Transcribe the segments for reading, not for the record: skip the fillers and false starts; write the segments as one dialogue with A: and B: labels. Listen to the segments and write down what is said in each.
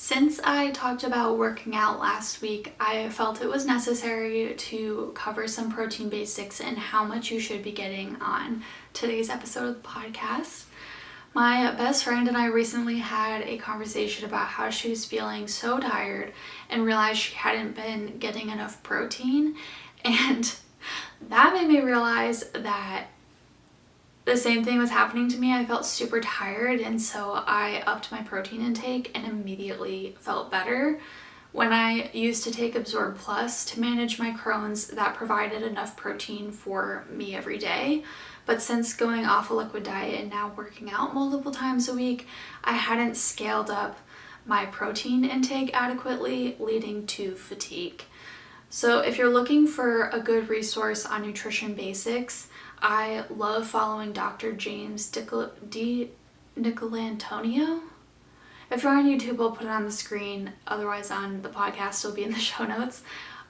A: Since I talked about working out last week, I felt it was necessary to cover some protein basics and how much you should be getting on today's episode of the podcast. My best friend and I recently had a conversation about how she was feeling so tired and realized she hadn't been getting enough protein, and that made me realize that the same thing was happening to me. I felt super tired, and so I upped my protein intake and immediately felt better. When I used to take Absorb Plus to manage my Crohn's, that provided enough protein for me every day. But since going off a liquid diet and now working out multiple times a week, I hadn't scaled up my protein intake adequately, leading to fatigue. So if you're looking for a good resource on nutrition basics, I love following Dr. James Nicolantonio. If you're on YouTube, I'll put it on the screen. Otherwise, on the podcast, it'll be in the show notes.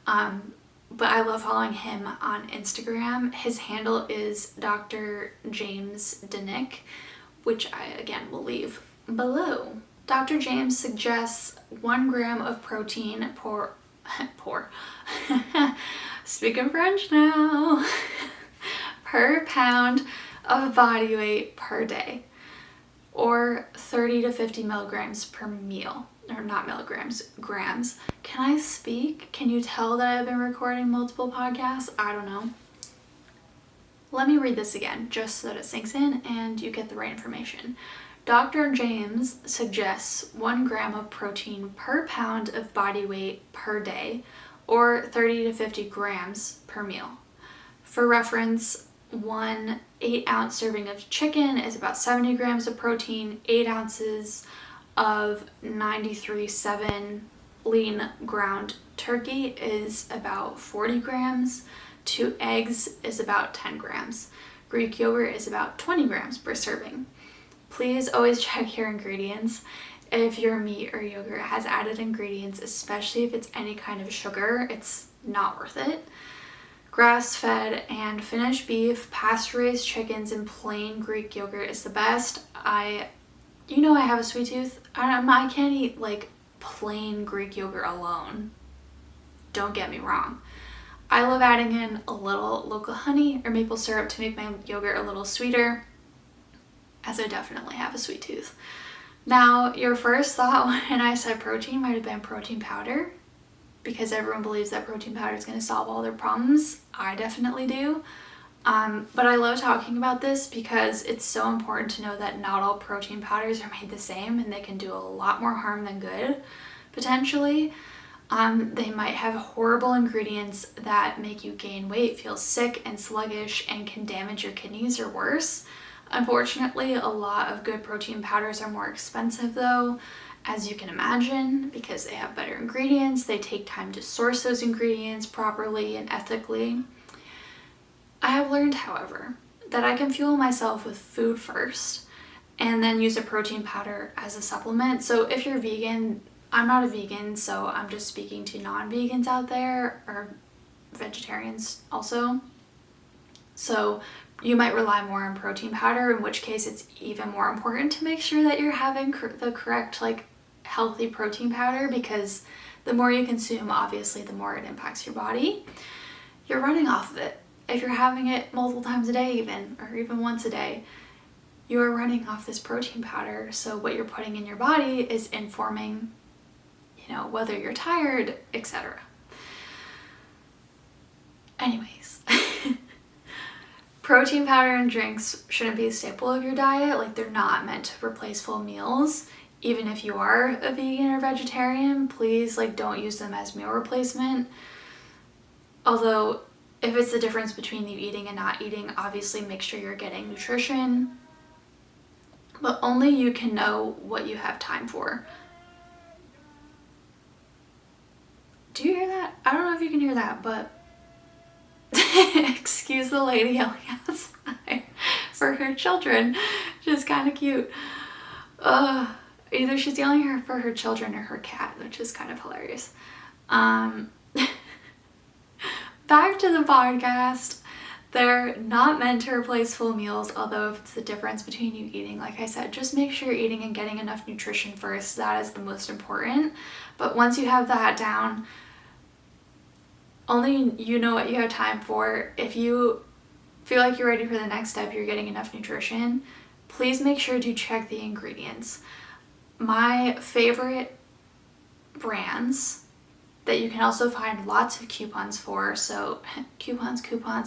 A: But I love following him on Instagram. His handle is Dr. James Denick, which I, again, will leave below. Dr. James suggests 1 gram of protein speaking French now, per pound of body weight per day, or 30 to 50 milligrams per meal, or not milligrams, grams. Can I speak? Can you tell that I've been recording multiple podcasts? I don't know. Let me read this again, just so that it sinks in and you get the right information. Dr. James suggests 1 gram of protein per pound of body weight per day, or 30 to 50 grams per meal. For reference, 1 8-ounce serving of chicken is about 70 grams of protein, 8 ounces of 93.7 lean ground turkey is about 40 grams, 2 eggs is about 10 grams, Greek yogurt is about 20 grams per serving. Please always check your ingredients. If your meat or yogurt has added ingredients, especially if it's any kind of sugar, it's not worth it. Grass-fed and finished beef, pasture-raised chickens, and plain Greek yogurt is the best. I have a sweet tooth. I can't eat like plain Greek yogurt alone. Don't get me wrong. I love adding in a little local honey or maple syrup to make my yogurt a little sweeter, as I definitely have a sweet tooth. Now, your first thought when I said protein might have been protein powder, because everyone believes that protein powder is going to solve all their problems. I definitely do. But I love talking about this because it's so important to know that not all protein powders are made the same, and they can do a lot more harm than good, potentially. They might have horrible ingredients that make you gain weight, feel sick and sluggish, and can damage your kidneys or worse. Unfortunately, a lot of good protein powders are more expensive though, as you can imagine, because they have better ingredients. They take time to source those ingredients properly and ethically. I have learned, however, that I can fuel myself with food first and then use a protein powder as a supplement. So if you're vegan, I'm not a vegan, so I'm just speaking to non-vegans out there, or vegetarians also. So you might rely more on protein powder, in which case it's even more important to make sure that you're having the correct, healthy protein powder, because the more you consume, obviously, the more it impacts your body. You're running off of it. If you're having it multiple times a day or even once a day, you are running off this protein powder. So what you're putting in your body is informing, whether you're tired, etc. Anyways. Protein powder and drinks shouldn't be a staple of your diet. They're not meant to replace full meals. Even if you are a vegan or vegetarian, please don't use them as meal replacement. Although if it's the difference between you eating and not eating, obviously make sure you're getting nutrition. But only you can know what you have time for. Do you hear that? I don't know if you can hear that, but excuse the lady yelling outside for her children, which is kind of cute. Either she's yelling for her children or her cat, which is kind of hilarious. Back to the podcast. They're not meant to replace full meals, although if it's the difference between you eating, like I said, just make sure you're eating and getting enough nutrition first. That is the most important. But once you have that down, only you know what you have time for. If you feel like you're ready for the next step, you're getting enough nutrition, please make sure to check the ingredients. My favorite brands that you can also find lots of coupons for, so coupons,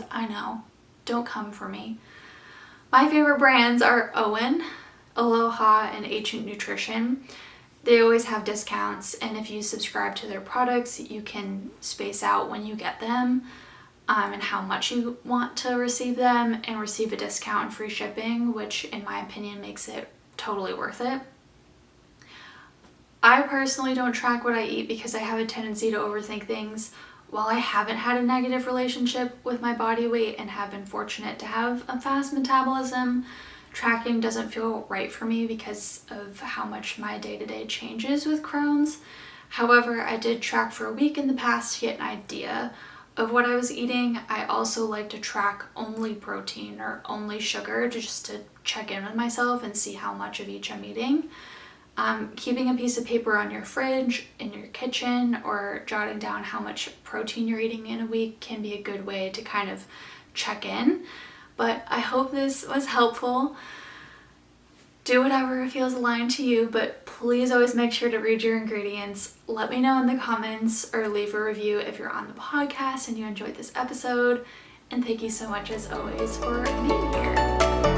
A: I know, don't come for me. My favorite brands are Owyn, Aloha, and Ancient Nutrition. They always have discounts, and if you subscribe to their products, you can space out when you get them and how much you want to receive them, and receive a discount and free shipping, which in my opinion makes it totally worth it. I personally don't track what I eat because I have a tendency to overthink things. While I haven't had a negative relationship with my body weight and have been fortunate to have a fast metabolism, tracking doesn't feel right for me because of how much my day-to-day changes with Crohn's. However, I did track for a week in the past to get an idea of what I was eating. I also like to track only protein or only sugar just to check in with myself and see how much of each I'm eating. Keeping a piece of paper on your fridge, in your kitchen, or jotting down how much protein you're eating in a week can be a good way to kind of check in. But I hope this was helpful. Do whatever feels aligned to you, but please always make sure to read your ingredients. Let me know in the comments or leave a review if you're on the podcast and you enjoyed this episode. And thank you so much as always for being here.